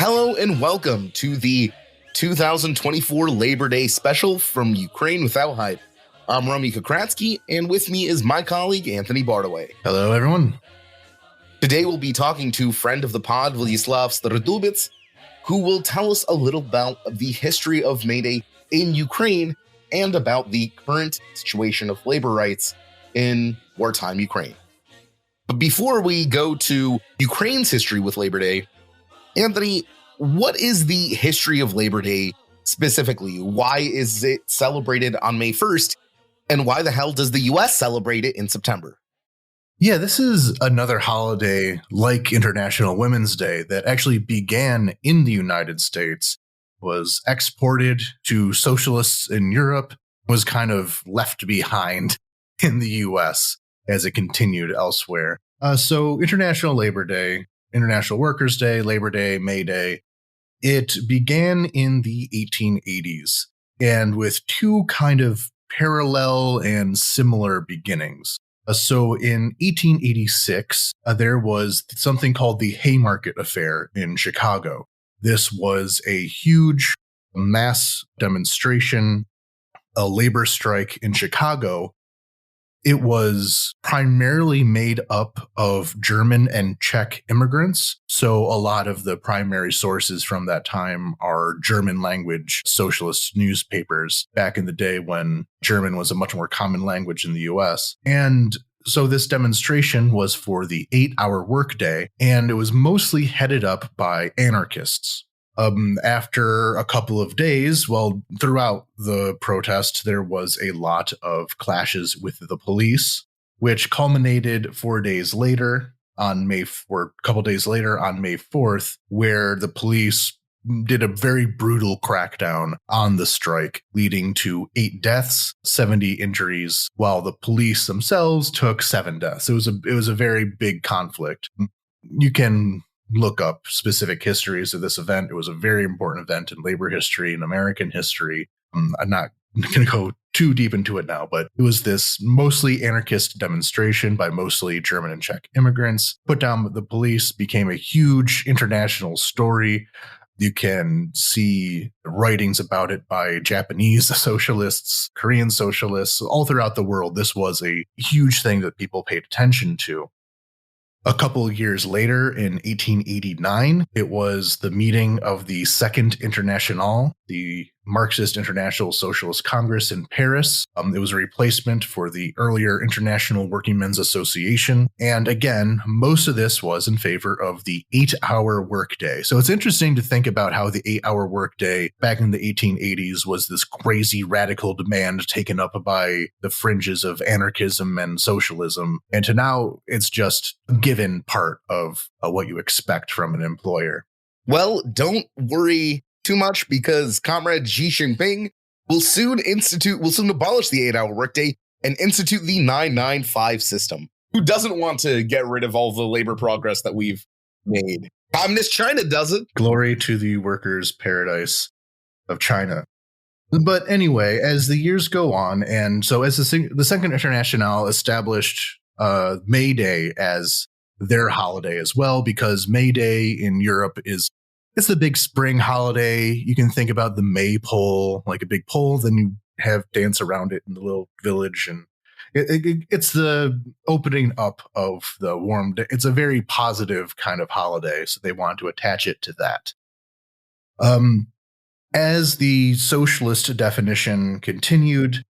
Hello and welcome to the 2024 Labor Day special from Ukraine Without Hype. I'm Romeo and with me is my colleague Anthony Bardaway. Hello, everyone. Today we'll be talking to friend of the pod, Vladyslav Starodubtsev, who will tell us a little about the history of May Day in Ukraine and about the current situation of labor rights in wartime Ukraine. But before we go to Ukraine's history with Labor Day, Anthony, what is the history of Labor Day specifically? Why is it celebrated on May 1st? And why the hell does the US celebrate it in September? Yeah, this is another holiday like International Women's Day that actually began in the United States, was exported to socialists in Europe, was kind of left behind in the US as it continued elsewhere. So International Labor Day, International Workers' Day, Labor Day, May Day, it began in the 1880s and with two kind of parallel and similar beginnings. So in 1886, there was something called the Haymarket Affair in Chicago. This was a huge mass demonstration, a labor strike in Chicago. It was primarily made up of German and Czech immigrants. So a lot of the primary sources from that time are German language socialist newspapers back in the day when German was a much more common language in the US. And so this demonstration was for the 8-hour workday, and it was mostly headed up by anarchists. After a couple of days, throughout the protest, there was a lot of clashes with the police, which culminated 4 days later on a couple days later on May 4th, where the police did a very brutal crackdown on the strike, leading to 8 deaths, 70 injuries, while the police themselves took 7 deaths. It was a very big conflict. You can look up specific histories of this event. It was a very important event in labor history and American history. I'm not going to go too deep into it now, but it was this mostly anarchist demonstration by mostly German and Czech immigrants. Put down the police, became a huge international story. You can see writings about it by Japanese socialists, Korean socialists, all throughout the world. This was a huge thing that people paid attention to. A couple of years later, in 1889, it was the meeting of the Second Internationale, the Marxist International Socialist Congress in Paris. It was a replacement for the earlier International Workingmen's Association. And again, most of this was in favor of the 8-hour workday. So it's interesting to think about how the 8-hour workday back in the 1880s was this crazy radical demand taken up by the fringes of anarchism and socialism. And to now, it's just a given part of what you expect from an employer. Well, don't worry too much, because Comrade Xi Jinping will soon abolish the 8-hour workday and institute the 995 system. Who doesn't want to get rid of all the labor progress that we've made? Communist China does it. Glory to the workers' paradise of China. But anyway, as the years go on, and so as the Second Internationale established May Day as their holiday as well, because May Day in Europe it's the big spring holiday. You can think about the maypole, like a big pole, then you have dance around it in the little village. And it's the opening up of the warm day. It's a very positive kind of holiday, so they want to attach it to that. As the socialist definition continued,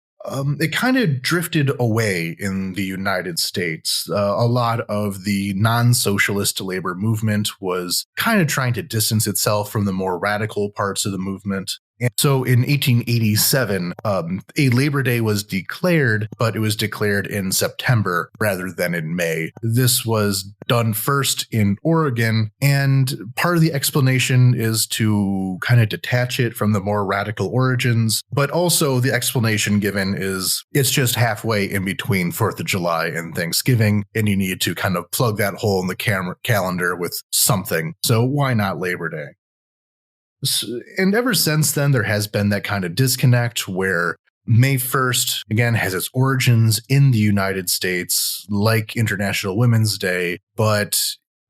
it kind of drifted away in the United States. A lot of the non-socialist labor movement was kind of trying to distance itself from the more radical parts of the movement. And so in 1887, a Labor Day was declared, but it was declared in September rather than in May. This was done first in Oregon, and part of the explanation is to kind of detach it from the more radical origins, but also the explanation given is it's just halfway in between 4th of July and Thanksgiving, and you need to kind of plug that hole in the calendar with something. So why not Labor Day? And ever since then, there has been that kind of disconnect where May 1st, again, has its origins in the United States, like International Women's Day, but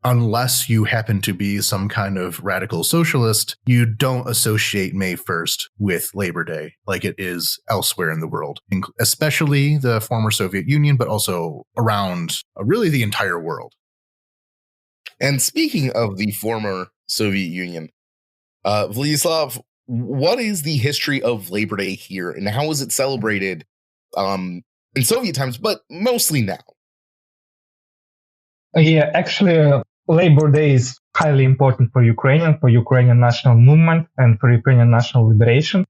unless you happen to be some kind of radical socialist, you don't associate May 1st with Labor Day like it is elsewhere in the world, especially the former Soviet Union, but also around really the entire world. And speaking of the former Soviet Union, Vladyslav, what is the history of Labor Day here, and how is it celebrated in Soviet times, but mostly now? Yeah, actually, Labor Day is highly important for Ukrainian national movement, and for Ukrainian national liberation.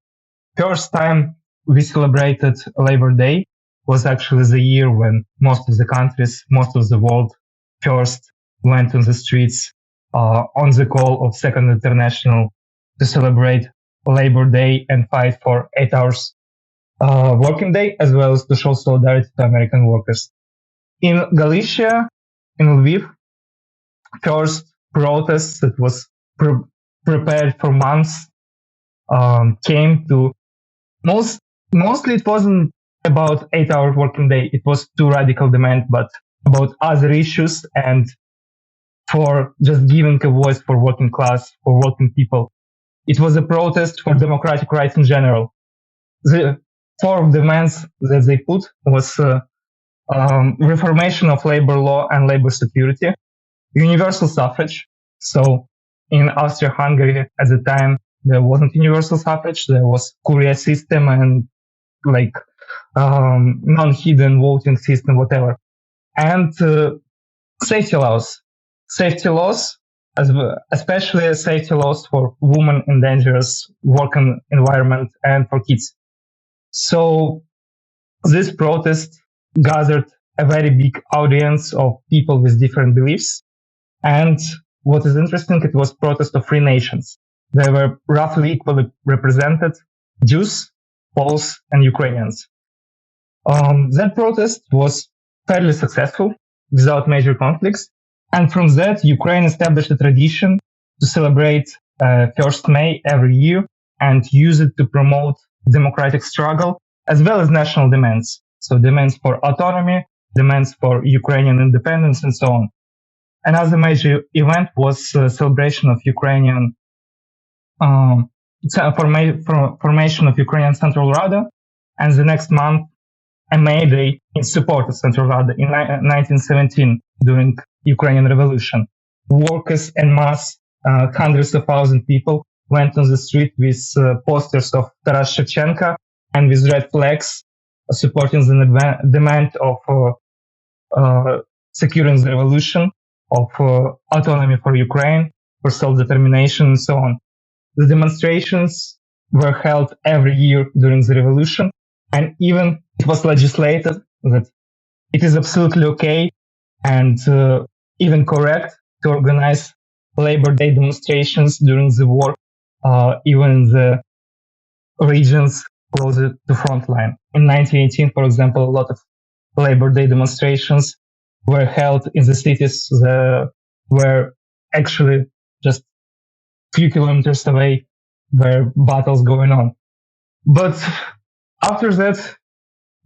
First time we celebrated Labor Day was actually the year when most of the countries, most of the world first went on the streets on the call of Second International to celebrate Labor Day and fight for 8 hours working day, as well as to show solidarity to American workers. In Galicia, in Lviv, first protest that was prepared for months came to mostly it wasn't about 8 hour working day. It was too radical demand, but about other issues and for just giving a voice for working class, for working people. It was a protest for democratic rights in general. The 4 demands that they put was reformation of labor law and labor security, universal suffrage. So in Austria-Hungary at the time, there wasn't universal suffrage. There was courier system and non-hidden voting system, whatever. And safety laws, especially safety laws for women in dangerous working environment and for kids. So this protest gathered a very big audience of people with different beliefs. And what is interesting, it was protest of 3 nations. They were roughly equally represented: Jews, Poles, and Ukrainians. That protest was fairly successful without major conflicts. And from that, Ukraine established a tradition to celebrate 1st May every year and use it to promote democratic struggle as well as national demands. So demands for autonomy, demands for Ukrainian independence, and so on. Another major event was celebration of Ukrainian formation of Ukrainian Central Rada, and the next month a May Day in support of Central Rada in 1917 during Ukrainian Revolution. Workers en masse, hundreds of thousands of people went on the street with posters of Taras Shevchenko and with red flags supporting the demand of securing the revolution, of autonomy for Ukraine, for self-determination, and so on. The demonstrations were held every year during the revolution, and even it was legislated that it is absolutely okay and even correct to organize Labor Day demonstrations during the war, even in the regions closer to front line. In 1918, for example, a lot of Labor Day demonstrations were held in the cities that were actually just few kilometers away where battles going on. But after that,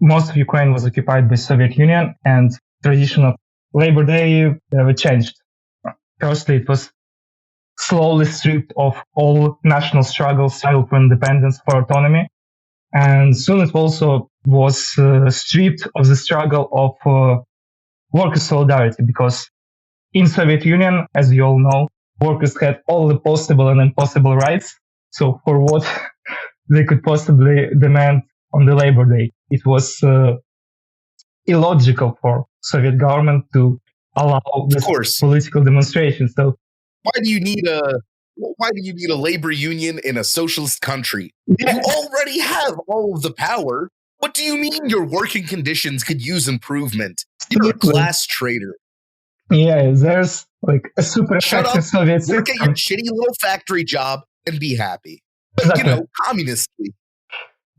most of Ukraine was occupied by Soviet Union, and tradition of Labor Day changed. Firstly, it was slowly stripped of all national struggles, struggle for independence, for autonomy. And soon it also was stripped of the struggle of worker solidarity, because in Soviet Union, as you all know, workers had all the possible and impossible rights. So for what they could possibly demand on the Labor Day, it was illogical for Soviet government to allow this political demonstration. So why do you need a labor union in a socialist country? Yeah. You already have all of the power. What do you mean your working conditions could use improvement? You're a class traitor. Yeah, there's like a super effective Soviet system. Work at your shitty little factory job and be happy. Exactly. Communistly.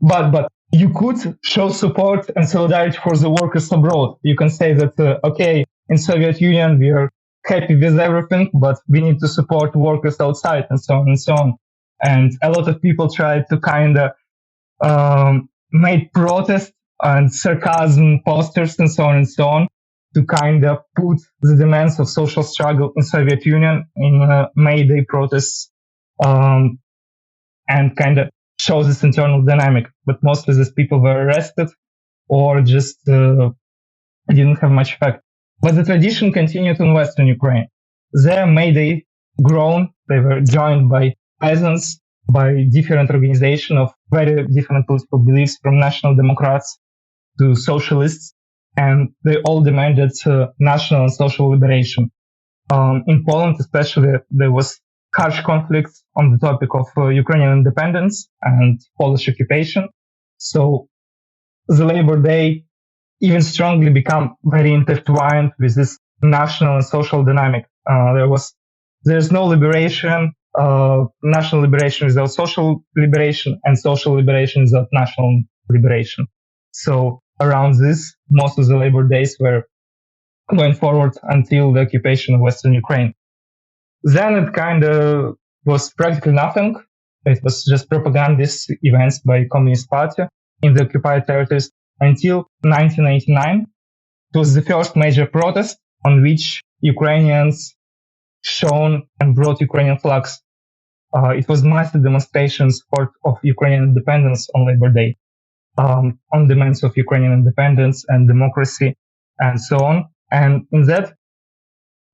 But you could show support and solidarity for the workers abroad. You can say that, okay, in Soviet Union, we are happy with everything, but we need to support workers outside, and so on and so on. And a lot of people tried to kind of make protest and sarcasm posters and so on to kind of put the demands of social struggle in Soviet Union in May Day protests, and kind of show this internal dynamic. But mostly these people were arrested or just didn't have much effect. But the tradition continued in Western Ukraine. There, May Day grown. They were joined by peasants, by different organizations of very different political beliefs, from National Democrats to socialists, and they all demanded national and social liberation. In Poland, especially, there was harsh conflicts on the topic of Ukrainian independence and Polish occupation. So the Labor Day even strongly become very intertwined with this national and social dynamic. There's no liberation, national liberation without social liberation, and social liberation without national liberation. So around this, most of the Labor Days were going forward until the occupation of Western Ukraine. Then it kind of was practically nothing. It was just propagandist events by Communist Party in the occupied territories until 1989. It was the first major protest on which Ukrainians shown and brought Ukrainian flags. It was massive demonstrations of Ukrainian independence on Labor Day, on demands of Ukrainian independence and democracy and so on. And in that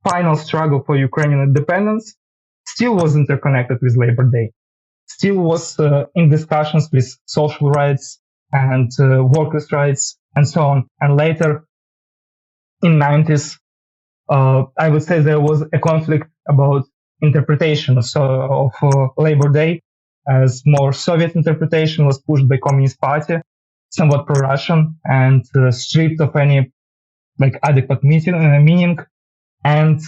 final struggle for Ukrainian independence still was interconnected with Labor Day, still was in discussions with social rights and workers' rights and so on. And later in 90s, I would say there was a conflict about interpretation of Labor Day, as more Soviet interpretation was pushed by Communist Party, somewhat pro-Russian, and stripped of any adequate meaning, and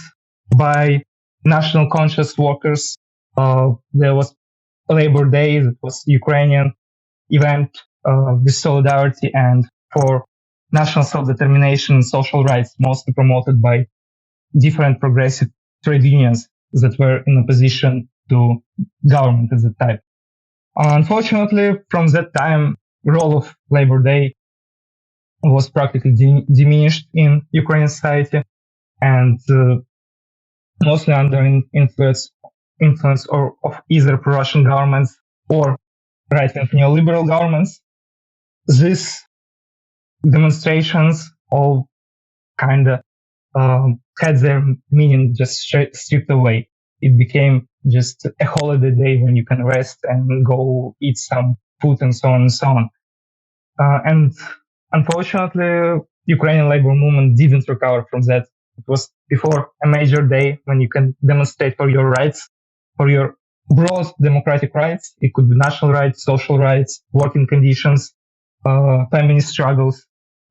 by national conscious workers, there was Labor Day that was Ukrainian event with solidarity and for national self-determination and social rights, mostly promoted by different progressive trade unions that were in opposition to government at the time. Unfortunately, from that time, the role of Labor Day was practically diminished in Ukrainian society, and mostly under influence of either pro-Russian governments or right-wing neoliberal governments. These demonstrations all kind of had their meaning just stripped away. It became just a holiday day when you can rest and go eat some food and so on and so on. And unfortunately, Ukrainian labor movement didn't recover from that. It was before a major day when you can demonstrate for your rights, for your broad democratic rights. It could be national rights, social rights, working conditions, feminist struggles.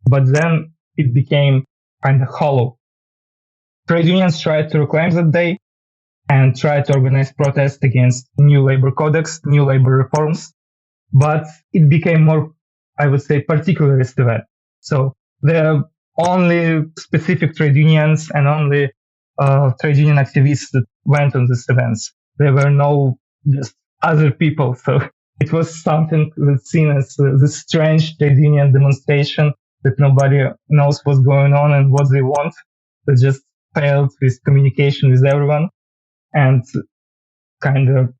But then it became kind of hollow. Trade unions tried to reclaim that day and tried to organize protests against new labor codex, new labor reforms. But it became more, I would say, particularist event. So there are only specific trade unions and only trade union activists that went on these events. There were no just other people. So it was something that's seen as this strange trade union demonstration that nobody knows what's going on and what they want. They just failed with communication with everyone and kind of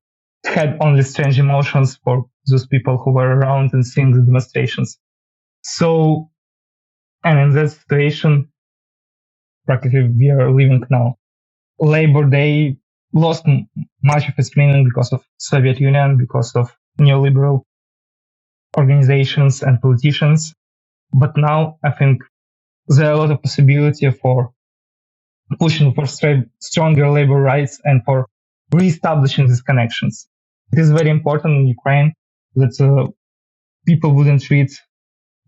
had only strange emotions for those people who were around and seeing the demonstrations. So, and in that situation, practically we are living now. Labor Day lost much of its meaning because of Soviet Union, because of neoliberal organizations and politicians. But now I think there are a lot of possibility for pushing for stronger labor rights and for reestablishing these connections. It is very important in Ukraine that people wouldn't treat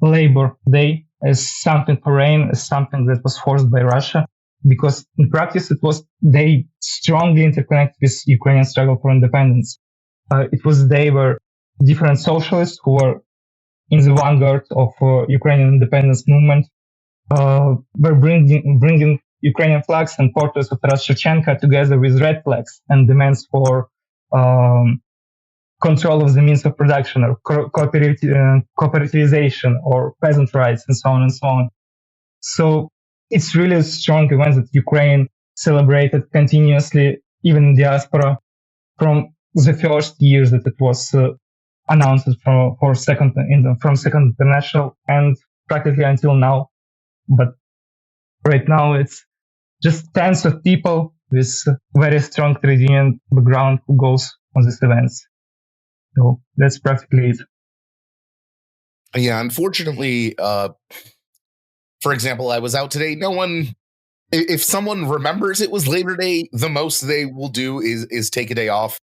Labor Day as something foreign, as something that was forced by Russia, because in practice they strongly interconnected with Ukrainian struggle for independence. It was a day where different socialists who were in the vanguard of Ukrainian independence movement were bringing Ukrainian flags and portraits of Taras Shevchenko together with red flags and demands for control of the means of production or cooperativization or peasant rights and so on and so on. So it's really a strong event that Ukraine celebrated continuously, even in diaspora, from the first years that it was announced from Second International and practically until now. But right now it's just tens of people with very strong trade union background who goes on these events. So that's practically it. Yeah, unfortunately, for example, I was out today. No one, if someone remembers it was Labor Day, the most they will do is take a day off.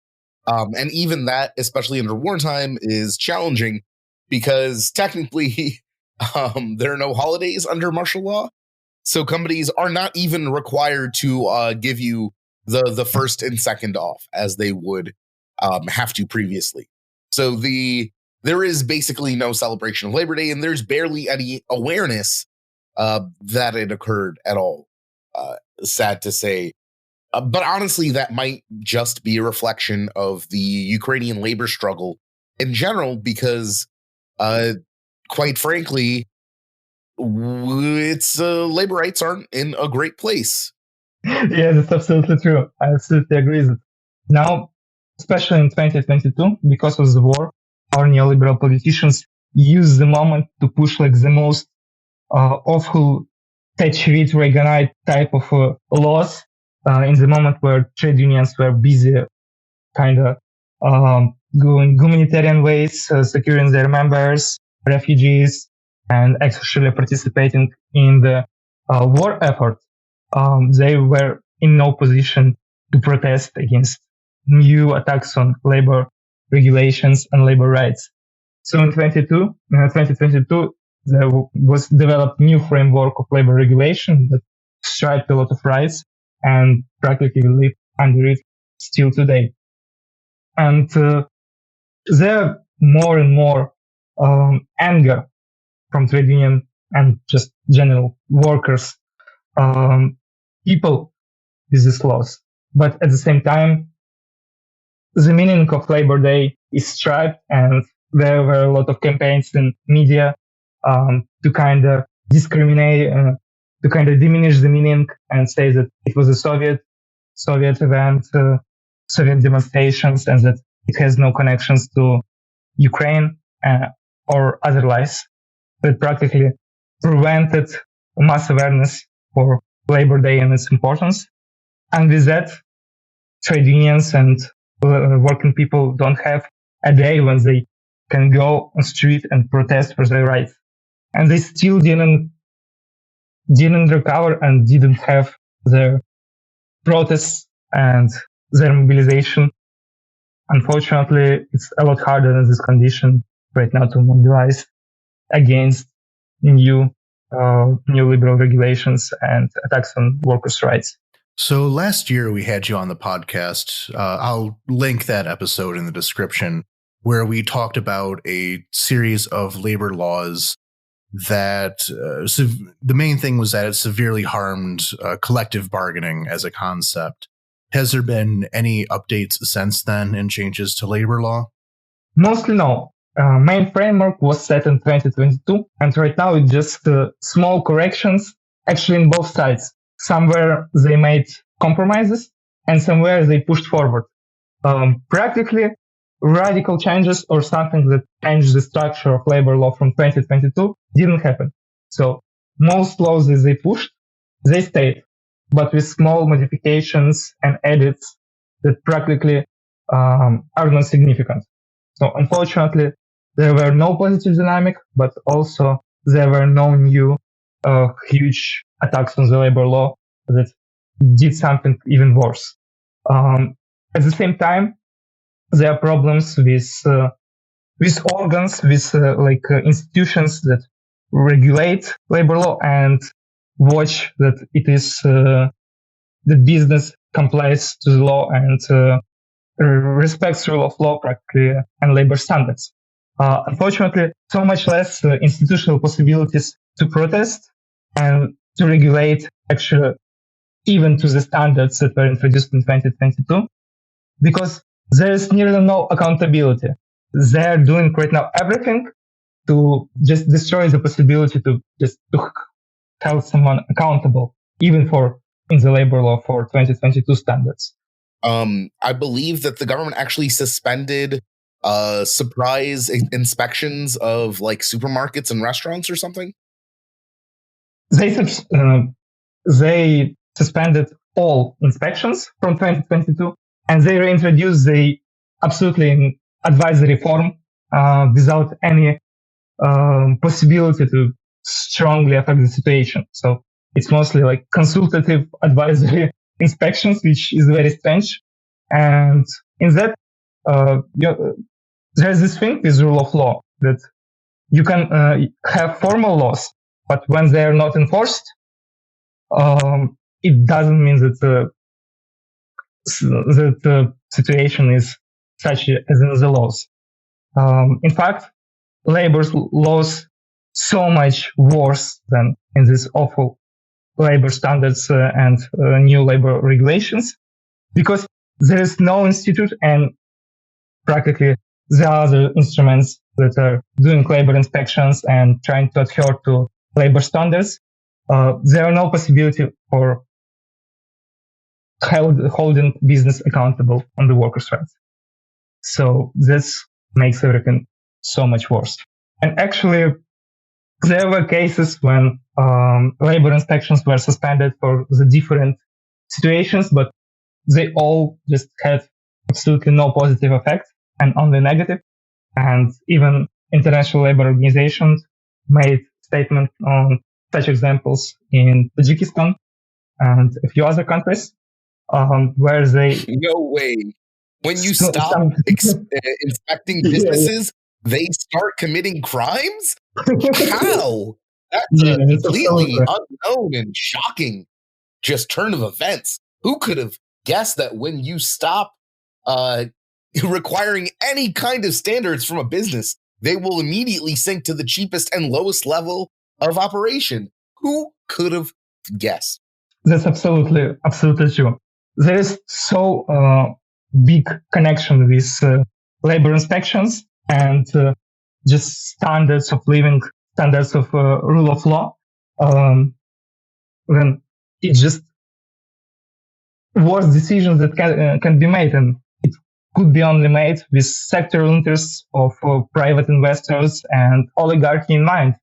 And even that, especially under wartime, is challenging because technically there are no holidays under martial law. So companies are not even required to give you the first and second off as they would have to previously. So there is basically no celebration of Labor Day, and there's barely any awareness that it occurred at all. Sad to say. But honestly, that might just be a reflection of the Ukrainian labor struggle in general, because quite frankly, its labor rights aren't in a great place. Yeah, that's absolutely true. I absolutely agree with it. Now, especially in 2022, because of the war, our neoliberal politicians use the moment to push like the most awful Thatcherite Reaganite type of laws in the moment where trade unions were busy kind of going humanitarian ways, securing their members, refugees, and actually participating in the war effort. They were in no position to protest against new attacks on labor regulations and labor rights. So in 2022, there was developed new framework of labor regulation that striped a lot of rights and practically live under it still today. And there are more and more anger from trade union and just general workers, people with these laws. But at the same time, the meaning of Labor Day is striped, and there were a lot of campaigns in media to kind of discriminate, to kind of diminish the meaning and say that it was a Soviet event, Soviet demonstrations, and that it has no connections to Ukraine or otherwise. That practically prevented mass awareness for Labor Day and its importance. And with that, trade unions and working people don't have a day when they can go on street and protest for their rights. And they still didn't recover and didn't have their protests and their mobilization. Unfortunately, it's a lot harder in this condition right now to mobilize against new liberal regulations and attacks on workers' rights. So last year we had you on the podcast. I'll link that episode in the description, where we talked about a series of labor laws that the main thing was that it severely harmed collective bargaining as a concept. Has there been any updates since then and changes to labor law? Mostly no. Main framework was set in 2022, and right now it's just small corrections, actually in both sides. Somewhere they made compromises, and somewhere they pushed forward. Practically, radical changes or something that changed the structure of labor law from 2022 didn't happen. So most laws that they pushed, they stayed, but with small modifications and edits that practically are not significant. So unfortunately, there were no positive dynamic, but also there were no new huge attacks on the labor law that did something even worse. At the same time, there are problems with organs, with institutions that regulate labor law and watch that it is the business complies to the law and respects rule of law practically and labor standards. Unfortunately, so much less institutional possibilities to protest and to regulate actually even to the standards that were introduced in 2022, because there is nearly no accountability. They are doing right now everything to just destroy the possibility to held someone accountable, even for in the labor law for 2022 standards. I believe that the government actually suspended surprise inspections of like supermarkets and restaurants or something. They suspended all inspections from 2022, and they reintroduced the absolutely advisory form without any possibility to strongly affect the situation. So it's mostly like consultative advisory inspections, which is very strange. And in that, there's this thing with rule of law that you can have formal laws, but when they are not enforced, it doesn't mean that the situation is such as in the laws. In fact, labor laws so much worse than in these awful labor standards and new labor regulations, because there is no institute, and practically the other instruments that are doing labor inspections and trying to adhere to labor standards, there are no possibility for holding business accountable on the workers' rights. So this makes everything so much worse. And actually, there were cases when labor inspections were suspended for the different situations, but they all just had absolutely no positive effect and only negative. And even international labor organizations made statements on such examples in Tajikistan and a few other countries where they... No way. When you stop inspecting businesses, they start committing crimes? How? That's a completely unknown and shocking just turn of events. Who could have guessed that when you stop requiring any kind of standards from a business, they will immediately sink to the cheapest and lowest level of operation? Who could have guessed? That's absolutely true. There is so big connection with labor inspections and just standards of living, standards of rule of law. Then it just worse decisions that can be made, and it could be only made with sectoral interests of private investors and oligarchy in mind.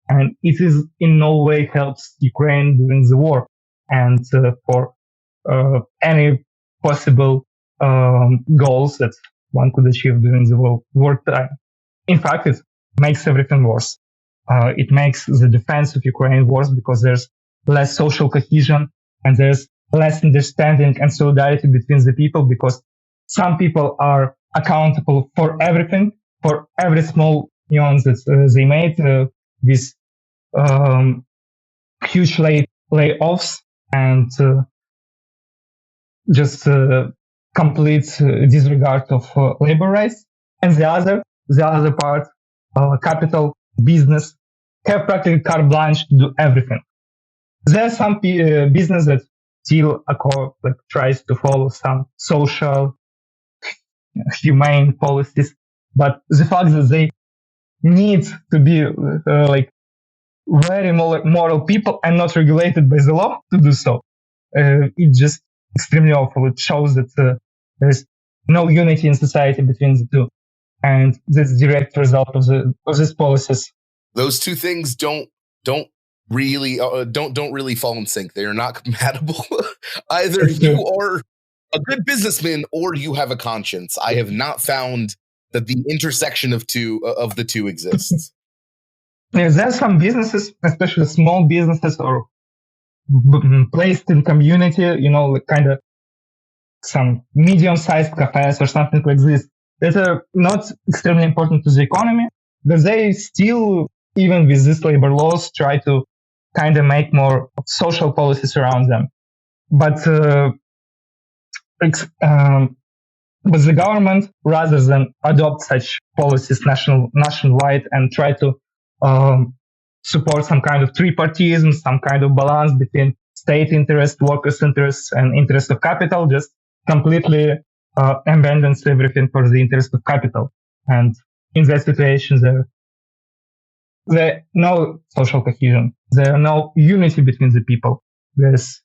And it is in no way helps Ukraine during the war and for any possible goals that one could achieve during the wartime. In fact, it makes everything worse. It makes the defense of Ukraine worse because there's less social cohesion and there's less understanding and solidarity between the people, because some people are accountable for everything, for every small nuance that they made with huge layoffs and just complete disregard of labor rights. And the other part, capital, business, have practically carte blanche to do everything. There are some business that still tries to follow some social, humane policies, but the fact that they need to be very moral people and not regulated by the law to do so, it's just extremely awful. It shows that there is no unity in society between the two, and that's the direct result of these policies. Those two things don't really fall in sync. They are not compatible. Either you are a good businessman or you have a conscience. I have not found that the intersection of the two exists. Yeah, there are some businesses, especially small businesses or placed in community, kind of some medium-sized cafes or something like this, that are not extremely important to the economy, but they still, even with these labor laws, try to kind of make more social policies around them. But the government, rather than adopt such policies nationwide and try to support some kind of tripartism, some kind of balance between state interest, workers' interests, and interest of capital, just completely abandons everything for the interest of capital. And in that situation, There no social cohesion. There are no unity between the people. There's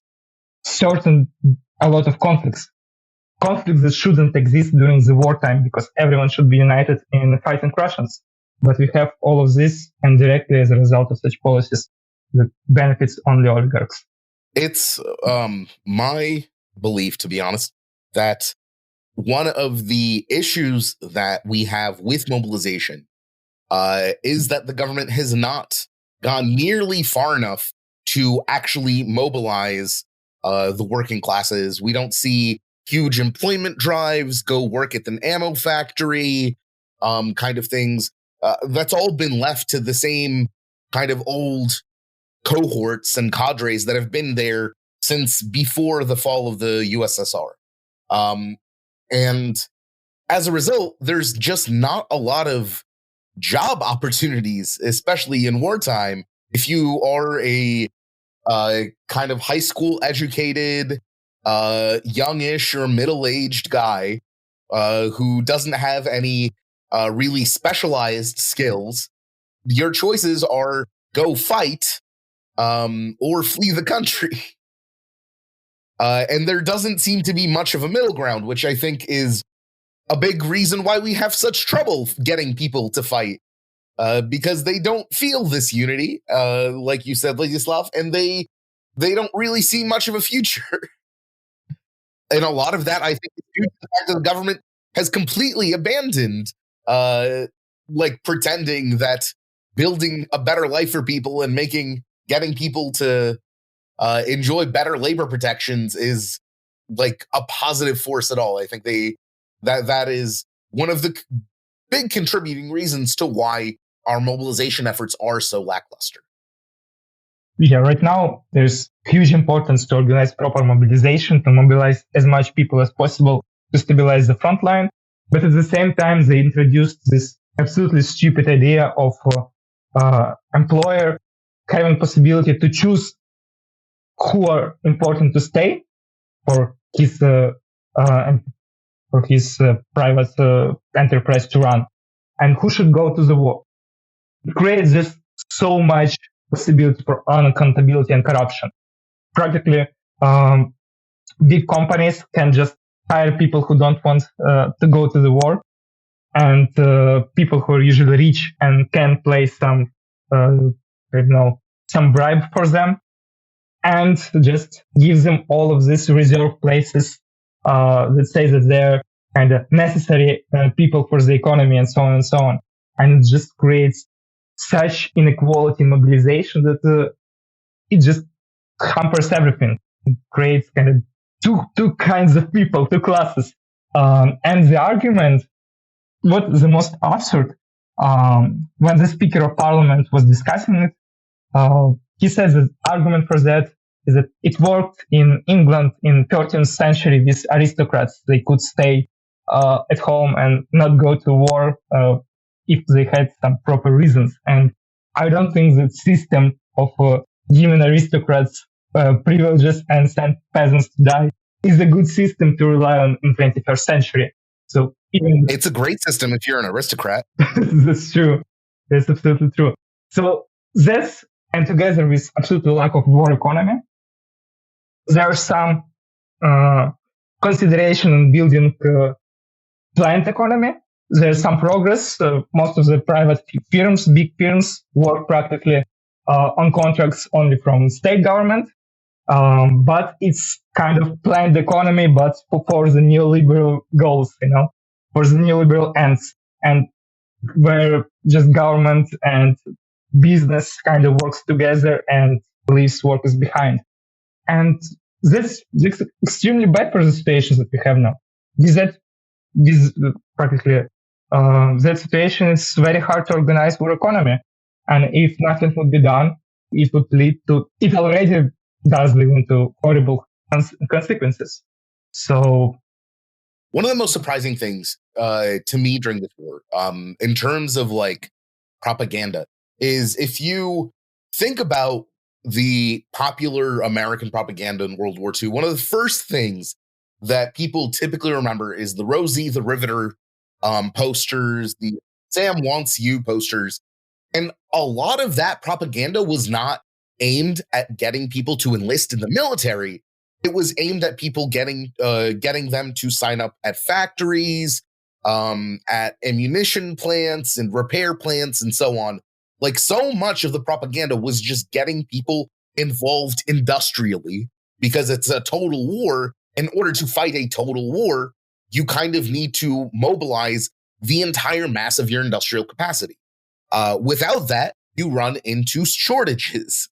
a lot of conflicts that shouldn't exist during the wartime because everyone should be united in fighting Russians. But we have all of this, and directly as a result of such policies that benefits only oligarchs. It's my belief, to be honest, that one of the issues that we have with mobilization is that the government has not gone nearly far enough to actually mobilize the working classes. We don't see huge employment drives, go work at an ammo factory, kind of things. That's all been left to the same kind of old cohorts and cadres that have been there since before the fall of the USSR. And as a result, there's just not a lot of job opportunities, especially in wartime. If you are a kind of high school educated, youngish or middle-aged guy who doesn't have any really specialized skills, your choices are go fight or flee the country. And there doesn't seem to be much of a middle ground, which I think is a big reason why we have such trouble getting people to fight. Because they don't feel this unity, like you said, Vladyslav, and they don't really see much of a future. And a lot of that, I think, is due to the fact that the government has completely abandoned, like pretending that building a better life for people and getting people to enjoy better labor protections is like a positive force at all. I think that is one of the big contributing reasons to why our mobilization efforts are so lackluster. Yeah, right now there's huge importance to organize proper mobilization, to mobilize as much people as possible to stabilize the front line. But at the same time, they introduced this absolutely stupid idea of employer having possibility to choose who are important to stay for his private enterprise to run, and who should go to the war. It creates just so much possibility for unaccountability and corruption. Practically, big companies can just hire people who don't want to go to the war, and people who are usually rich and can play some bribe for them, and just give them all of these reserve places that say that they're kind of necessary people for the economy and so on and so on. And it just creates such inequality in mobilization that it just hampers everything. It creates kind of two kinds of people, two classes. And the argument, what the most absurd, when the Speaker of Parliament was discussing it, he says the argument for that is that it worked in England in 13th century with aristocrats. They could stay at home and not go to war if they had some proper reasons. And I don't think that system of giving aristocrats privileges and send peasants to die is a good system to rely on in 21st century. So it's a great system if you're an aristocrat. That's true. That's absolutely true. So that's, and together with absolute lack of war economy, there are some consideration in building planned economy. There's some progress. Most of the private firms, big firms, work practically on contracts only from state government. But it's kind of planned economy, but for the neoliberal goals, for the neoliberal ends, and where just government and business kind of works together and leaves workers behind. And this is extremely bad for the situations that we have now. That situation is very hard to organize war economy. And if nothing would be done, it already does lead into horrible consequences. So one of the most surprising things to me during this war, in terms of like propaganda, is if you think about the popular American propaganda in World War II, one of the first things that people typically remember is the Rosie the Riveter posters, the Sam Wants You posters. And a lot of that propaganda was not aimed at getting people to enlist in the military. It was aimed at people getting them to sign up at factories, at ammunition plants and repair plants and so on. Like, so much of the propaganda was just getting people involved industrially, because it's a total war. In order to fight a total war, you kind of need to mobilize the entire mass of your industrial capacity. Without that, you run into shortages,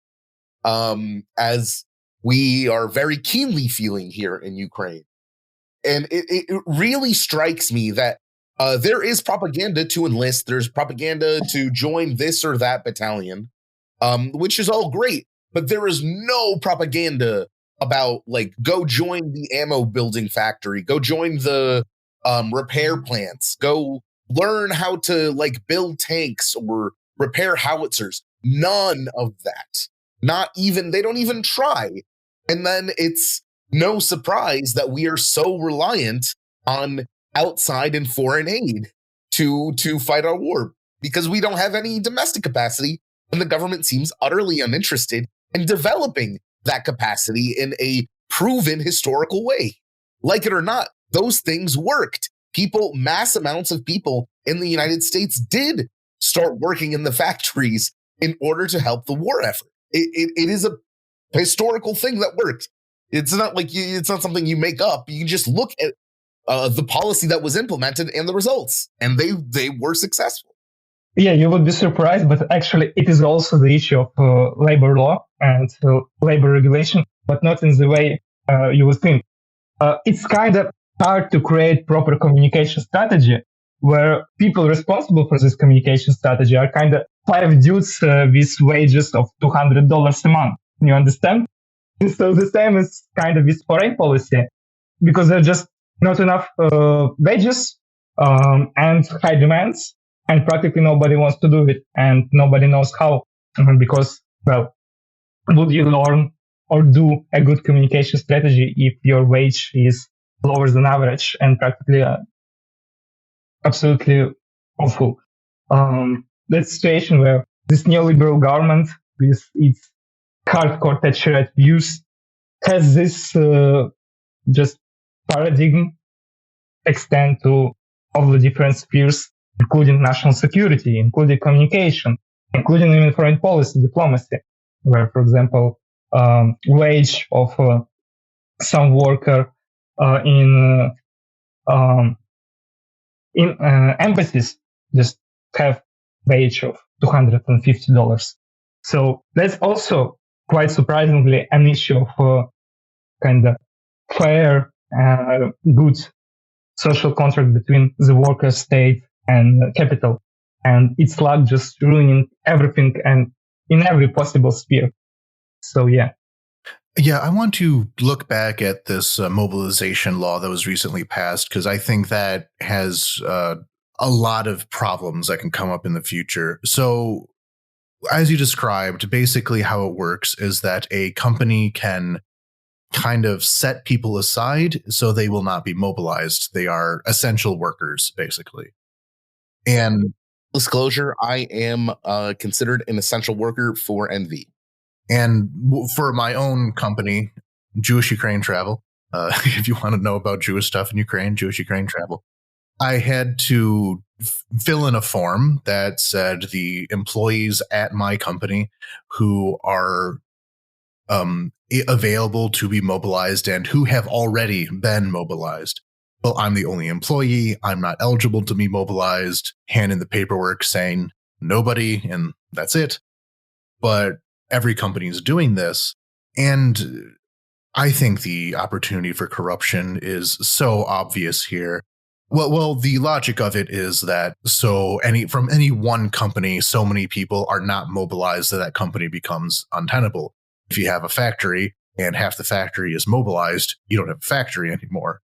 as we are very keenly feeling here in Ukraine. And it really strikes me that there is propaganda to enlist. There's propaganda to join this or that battalion, which is all great. But there is no propaganda about, like, go join the ammo building factory, go join the repair plants, go learn how to, like, build tanks or repair howitzers. None of that. Not even, they don't even try. And then it's no surprise that we are so reliant on outside and foreign aid to fight our war, because we don't have any domestic capacity, and the government seems utterly uninterested in developing that capacity in a proven historical way. Like it or not, those things worked. Mass amounts of people in the United States did start working in the factories in order to help the war effort. It is a historical thing that worked. It's not like it's not something you make up. You can just look at the policy that was implemented and the results, and they were successful. Yeah, you would be surprised, but actually it is also the issue of labor law and labor regulation, but not in the way you would think. It's kind of hard to create proper communication strategy where people responsible for this communication strategy are kind of 5 dudes with wages of $200 a month. You understand? So the same is kind of with foreign policy, because there are just not enough wages and high demands, and practically nobody wants to do it, and nobody knows how, because, well, would you learn or do a good communication strategy if your wage is lower than average and practically absolutely awful? That situation where this neoliberal government with its hardcore Thatcherite views has this just paradigm extend to all the different spheres, including national security, including communication, including even foreign policy, diplomacy, where, for example, wage of some worker in embassies just have wage of $250. So that's also quite surprisingly an issue of kind of fair, good social contract between the worker, state, and capital. And it's like just ruining everything and in every possible sphere. So, yeah. Yeah, I want to look back at this mobilization law that was recently passed, because I think that has a lot of problems that can come up in the future. So, as you described, basically how it works is that a company can kind of set people aside so they will not be mobilized. They are essential workers, basically. And disclosure, I am considered an essential worker for NV. And for my own company, Jewish Ukraine Travel, if you want to know about Jewish stuff in Ukraine, Jewish Ukraine Travel, I had to fill in a form that said the employees at my company who are available to be mobilized and who have already been mobilized. Well, I'm the only employee. I'm not eligible to be mobilized. Hand in the paperwork saying nobody, and that's it. But every company is doing this. And I think the opportunity for corruption is so obvious here. Well, the logic of it is that from any one company, so many people are not mobilized that company becomes untenable. If you have a factory and half the factory is mobilized, you don't have a factory anymore.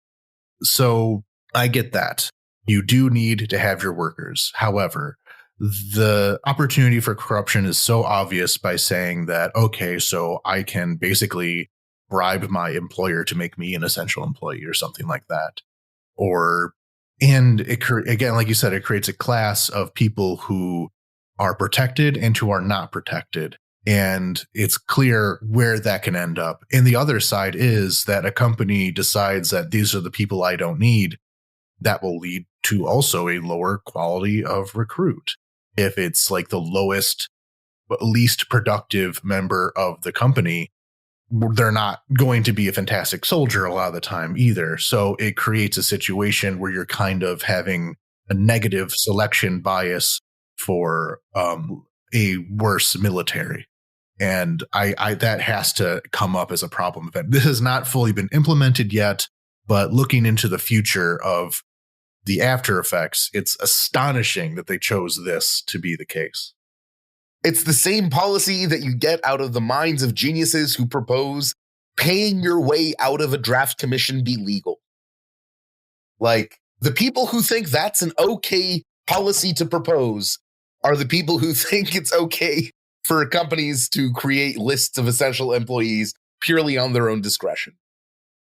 So I get that. You do need to have your workers. However, the opportunity for corruption is so obvious by saying that, okay, so I can basically bribe my employer to make me an essential employee or something like that. And again, like you said, it creates a class of people who are protected and who are not protected. And it's clear where that can end up. And the other side is that a company decides that these are the people I don't need. That will lead to also a lower quality of recruit. If it's like the lowest, least productive member of the company, they're not going to be a fantastic soldier a lot of the time either. So it creates a situation where you're kind of having a negative selection bias for a worse military. And I that has to come up as a problem. This has not fully been implemented yet, but looking into the future of the after effects, it's astonishing that they chose this to be the case. It's the same policy that you get out of the minds of geniuses who propose paying your way out of a draft commission be legal. Like, the people who think that's an okay policy to propose are the people who think it's okay for companies to create lists of essential employees purely on their own discretion.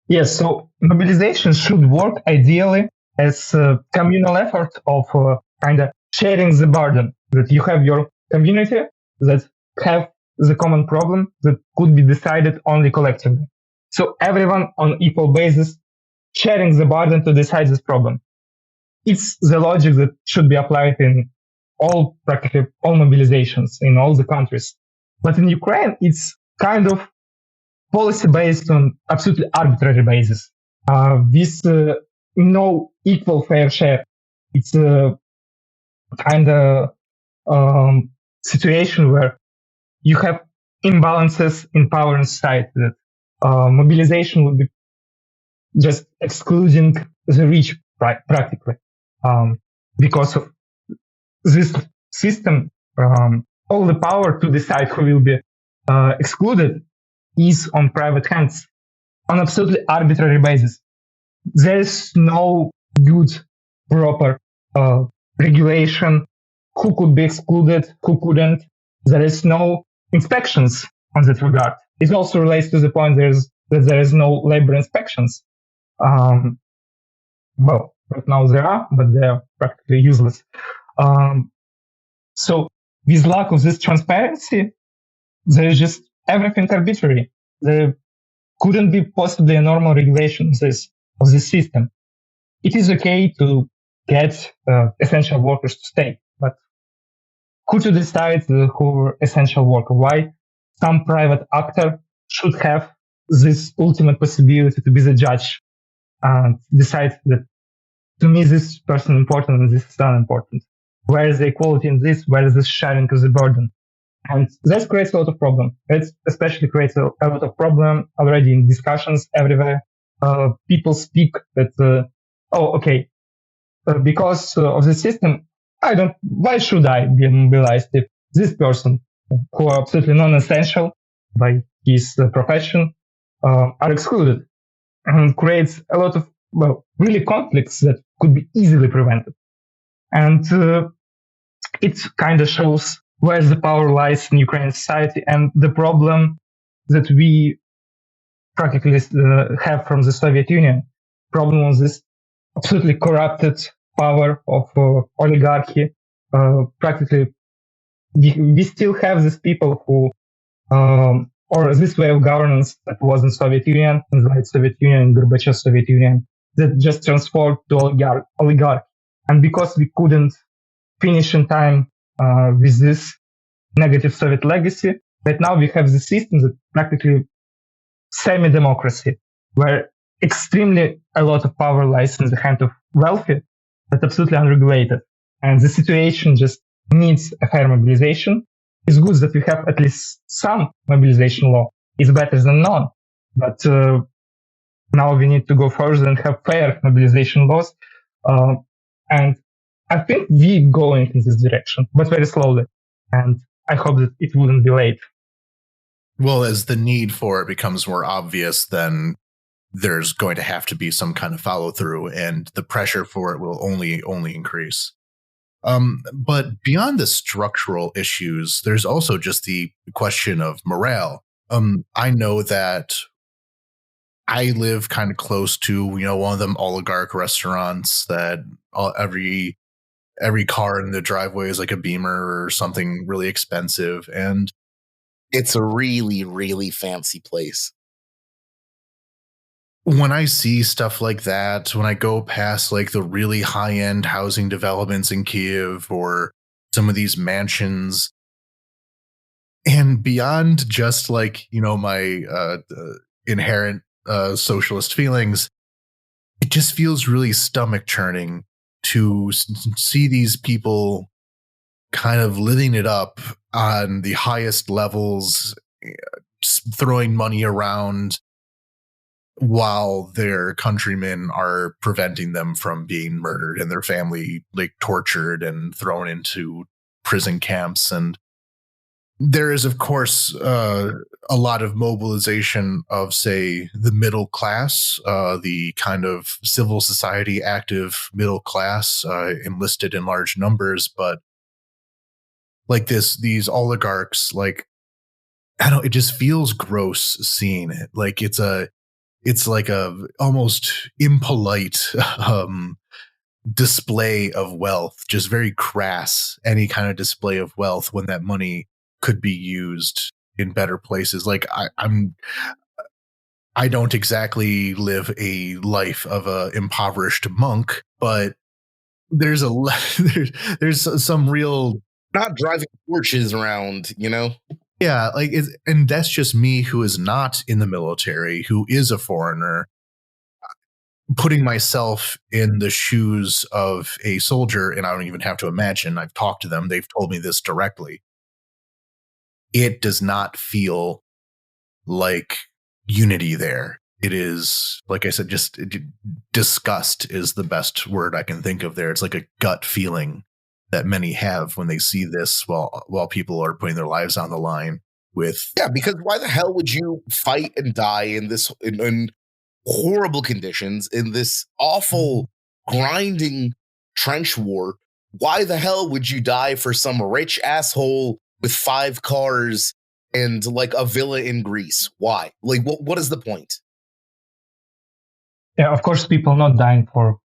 Yes, so mobilization should work ideally as a communal effort of kind of sharing the burden, that you have your community that have the common problem that could be decided only collectively. So everyone on equal basis sharing the burden to decide this problem. It's the logic that should be applied in practically all mobilizations in all the countries. But in Ukraine, it's kind of policy based on absolutely arbitrary basis. With no equal fair share. It's a kind of situation where you have imbalances in power in society, that mobilization would be just excluding the rich practically. Because of this system, all the power to decide who will be excluded is on private hands on absolutely arbitrary basis. There is no good, proper regulation, who could be excluded, who couldn't. There is no inspections on that regard. It also relates to the point that there is no labor inspections. Well, right now there are, but they are practically useless. So with lack of this transparency, there is just everything arbitrary. There couldn't be possibly a normal regulation of this system. It is okay to get essential workers to stay, but who to decide who are essential worker? Why some private actor should have this ultimate possibility to be the judge and decide that to me this person important and this is unimportant? Where is the equality in this? Where is this sharing of the burden? And that creates a lot of problem. It especially creates a lot of problem already in discussions everywhere. People speak that, because of the system, why should I be mobilized if this person who are absolutely non-essential by his profession are excluded? And creates a lot of, really conflicts that could be easily prevented. And it kind of shows where the power lies in Ukrainian society and the problem that we practically have from the Soviet Union. Problem was this absolutely corrupted power of oligarchy. Practically, we still have these people who, or this way of governance that was in Soviet Union, in the late Soviet Union, in Gorbachev's Soviet Union, that just transformed to oligarchy. And because we couldn't finish in time with this negative Soviet legacy, right now we have the system that practically semi-democracy, where extremely a lot of power lies in the hand of wealthy, but absolutely unregulated. And the situation just needs a fair mobilization. It's good that we have at least some mobilization law. It's better than none. But now we need to go further and have fair mobilization laws. And I think we're going in this direction, but very slowly. And I hope that it wouldn't be late. Well, as the need for it becomes more obvious, then there's going to have to be some kind of follow through, and the pressure for it will only increase. But beyond the structural issues, there's also just the question of morale. I know that I live kind of close to, one of them oligarch restaurants that every every car in the driveway is like a Beamer or something really expensive. And it's a really, really fancy place. When I see stuff like that, when I go past like the really high-end housing developments in Kiev or some of these mansions, and beyond just like, my inherent socialist feelings, it just feels really stomach churning to see these people kind of living it up on the highest levels, throwing money around while their countrymen are preventing them from being murdered and their family like tortured and thrown into prison camps. And there is, of course, a lot of mobilization of, say, the middle class, the kind of civil society active middle class, enlisted in large numbers. But like these oligarchs, like, it just feels gross seeing it. Like it's like a almost impolite display of wealth, just very crass, any kind of display of wealth when that money could be used in better places. Like I don't exactly live a life of a impoverished monk, but there's some real, not driving Porsches around, Yeah, and that's just me who is not in the military, who is a foreigner, putting myself in the shoes of a soldier, and I don't even have to imagine. I've talked to them. They've told me this directly. It does not feel like unity there. It is, like I said, just disgust is the best word I can think of there. It's like a gut feeling that many have when they see this while people are putting their lives on the line with. Yeah, because why the hell would you fight and die in this in horrible conditions, in this awful grinding trench war? Why the hell would you die for some rich asshole with 5 cars and like a villa in Greece? Why? Like, what is the point? Yeah, of course, people not dying for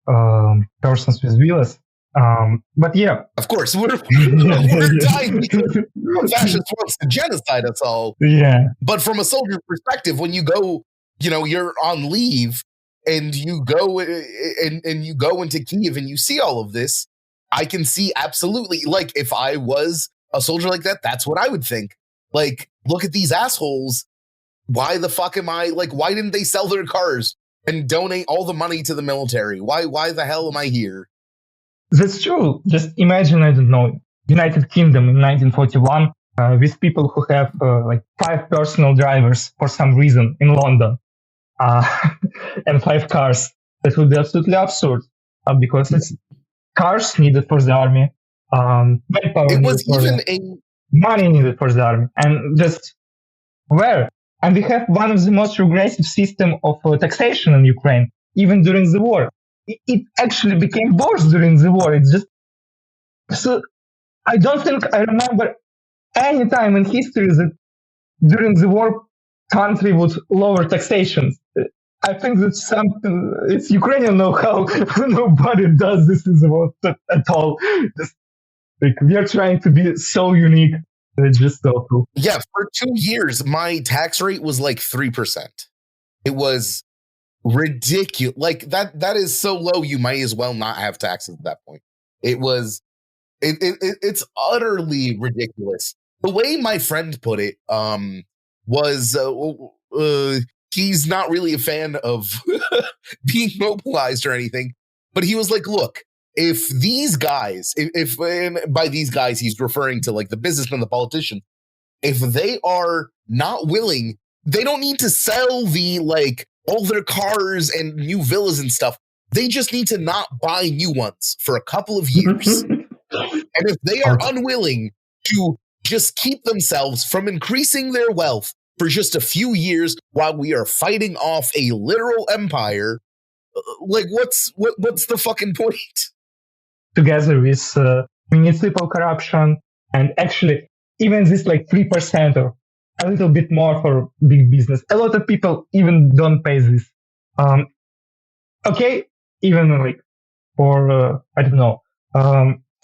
persons with villas. But yeah, of course, we're dying because fascists wants to genocide us all. Yeah, but from a soldier's perspective, when you go, you're on leave and you go and you go into Kiev and you see all of this, I can see absolutely, like, if I was a soldier like that, that's what I would think. Like, look at these assholes. Why the fuck am I, like, why didn't they sell their cars and donate all the money to the military? Why the hell am I here? That's true. Just imagine, I don't know, United Kingdom in 1941 with people who have like 5 personal drivers for some reason in London and 5 cars. That would be absolutely absurd because it's cars needed for the army. It was even money needed for the army. And just where? And we have one of the most regressive system of taxation in Ukraine, even during the war. It actually became worse during the war. It's just, so I don't think I remember any time in history that during the war country would lower taxation. I think that it's Ukrainian know-how. Nobody does this in the world at all. Just, like, we are trying to be so unique. It's just so cool. Yeah, for 2 years, my tax rate was like 3%. It was ridiculous. Like, that is so low, you might as well not have taxes at that point. It's utterly ridiculous. The way my friend put it was he's not really a fan of being mobilized or anything, but he was like, look, if these guys, if and by these guys he's referring to like the businessmen, the politicians, if they are not willing, they don't need to sell like all their cars and new villas and stuff. They just need to not buy new ones for a couple of years. And if they are unwilling to just keep themselves from increasing their wealth for just a few years while we are fighting off a literal empire, like what's the fucking point? Together with municipal corruption and actually even this like 3% or a little bit more for big business. A lot of people even don't pay this. Okay, even like for, I don't know,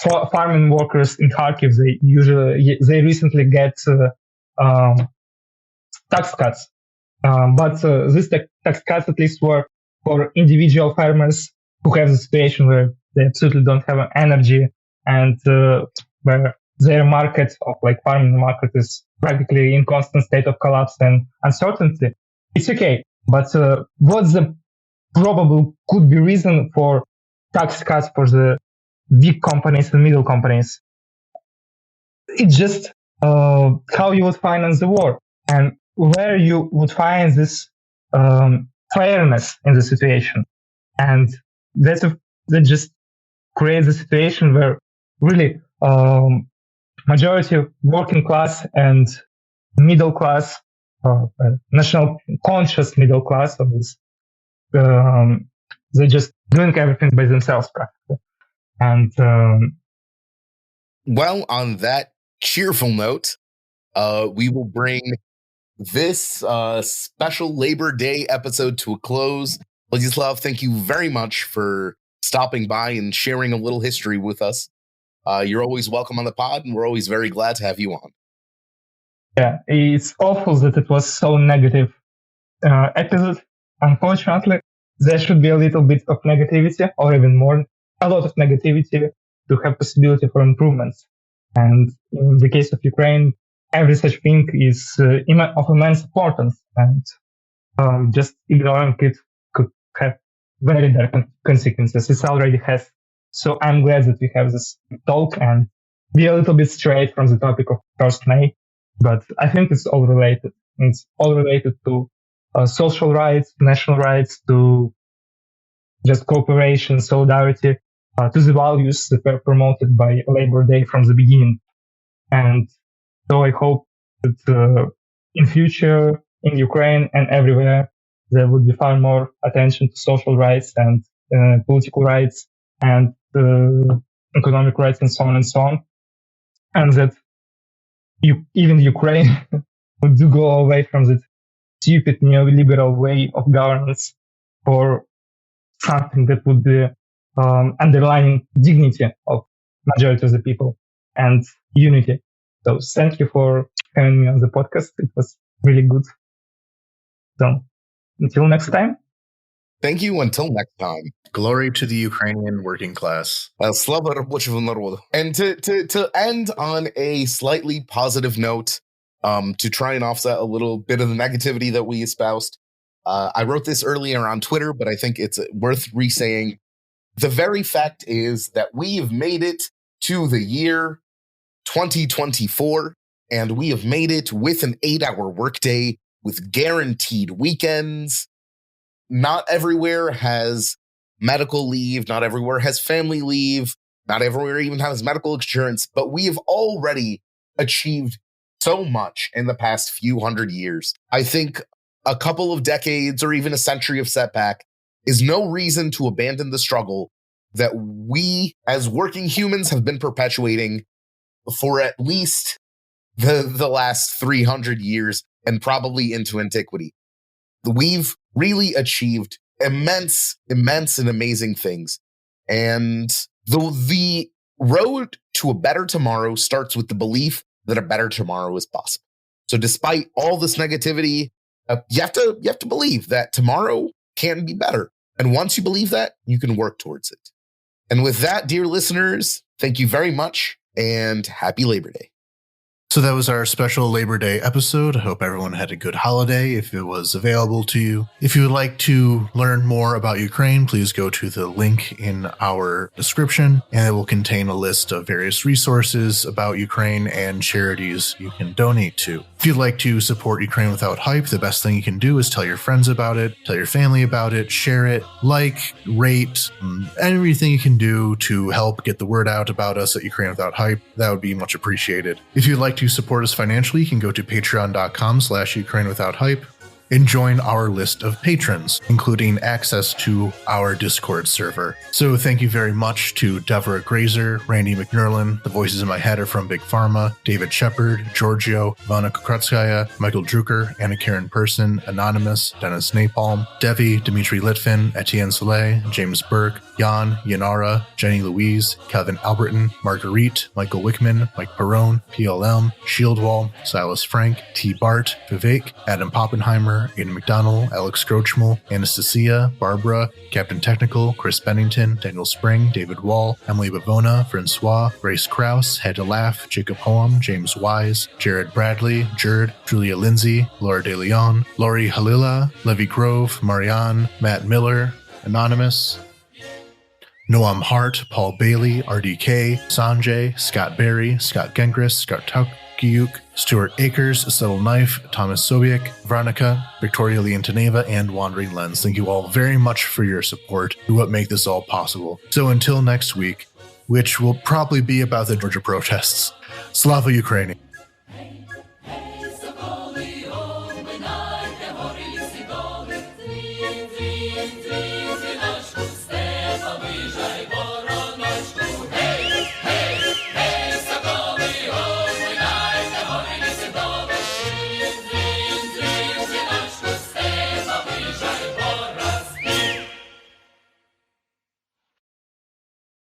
farming workers in Kharkiv, they recently get tax cuts. But these tax cuts at least were for individual farmers who have the situation where they absolutely don't have energy and where their market of like farming market is practically in constant state of collapse and uncertainty. It's okay. But what's the probable could be reason for tax cuts for the big companies and middle companies? It's just how you would finance the war and where you would find this fairness in the situation. And that just creates a situation where really majority of working class and middle class, national conscious middle class of this, they're just doing everything by themselves practically. And well, on that cheerful note, we will bring this special Labor Day episode to a close. Vladyslav, thank you very much for stopping by and sharing a little history with us. You're always welcome on the pod, and we're always very glad to have you on. Yeah, it's awful that it was so negative episode. Unfortunately, there should be a little bit of negativity, or even more, a lot of negativity to have possibility for improvements. And in the case of Ukraine, every such thing is of immense importance, and just ignoring it could have very dark consequences. It already has. So I'm glad that we have this talk and be a little bit straight from the topic of 1st May. But I think it's all related. It's all related to social rights, national rights, to just cooperation, solidarity, to the values that were promoted by Labor Day from the beginning. And so I hope that in future, in Ukraine and everywhere, there would be far more attention to social rights and political rights and economic rights and so on and so on. And that even Ukraine would go away from the stupid neoliberal way of governance for something that would be underlining dignity of majority of the people and unity. So thank you for having me on the podcast. It was really good. So until next time. Thank you. Until next time. Glory to the Ukrainian working class. Slava робочего народа. And to end on a slightly positive note, to try and offset a little bit of the negativity that we espoused, I wrote this earlier on Twitter, but I think it's worth re-saying. The very fact is that we have made it to the year 2024, and we have made it with an 8-hour workday with guaranteed weekends. Not everywhere has medical leave. Not everywhere has family leave. Not everywhere even has medical insurance. But we have already achieved so much in the past few hundred years. I think a couple of decades or even a century of setback is no reason to abandon the struggle that we as working humans have been perpetuating for at least the last 300 years and probably into antiquity. We've really achieved immense and amazing things. And the road to a better tomorrow starts with the belief that a better tomorrow is possible. So despite all this negativity, you have to believe that tomorrow can be better. And once you believe that, you can work towards it. And with that, dear listeners, thank you very much and happy Labor Day. So that was our special Labor Day episode. I hope everyone had a good holiday if it was available to you. If you would like to learn more about Ukraine, please go to the link in our description, and it will contain a list of various resources about Ukraine and charities you can donate to. If you'd like to support Ukraine Without Hype, the best thing you can do is tell your friends about it, tell your family about it, share it, like, rate, everything you can do to help get the word out about us at Ukraine Without Hype. That would be much appreciated. If you'd like to support us financially, you can go to patreon.com/Ukraine Without Hype. and join our list of patrons, including access to our Discord server. So thank you very much to Deborah Grazer, Randy McNerlin, the voices in my head are from Big Pharma, David Shepard, Giorgio, Ivana Kukrutskaya, Michael Drucker, Anna Karen Person, Anonymous, Dennis Napalm, Devi, Dimitri Litvin, Etienne Soleil, James Burke, Jan, Yanara, Jenny Louise, Kevin Alberton, Marguerite, Michael Wickman, Mike Perrone, PLM, Shieldwall, Silas Frank, T. Bart, Vivek, Adam Poppenheimer, Aidan McDonald, Alex Grochmal, Anastasia, Barbara, Captain Technical, Chris Bennington, Daniel Spring, David Wall, Emily Bavona, Francois, Grace Krause, Had to Laugh, Jacob Hoem, James Wise, Jared Bradley, Jerd, Julia Lindsay, Laura De Leon, Laurie Halila, Levy Grove, Marianne, Matt Miller, Anonymous, Noam Hart, Paul Bailey, RDK, Sanjay, Scott Berry, Scott Gengris, Scott Taukiuk, Stuart Akers, Subtle Knife, Thomas Sobiek, Veronica, Victoria Leontaneva, and Wandering Lens. Thank you all very much for your support and what make this all possible. So until next week, which will probably be about the Georgia protests, Slava Ukraini.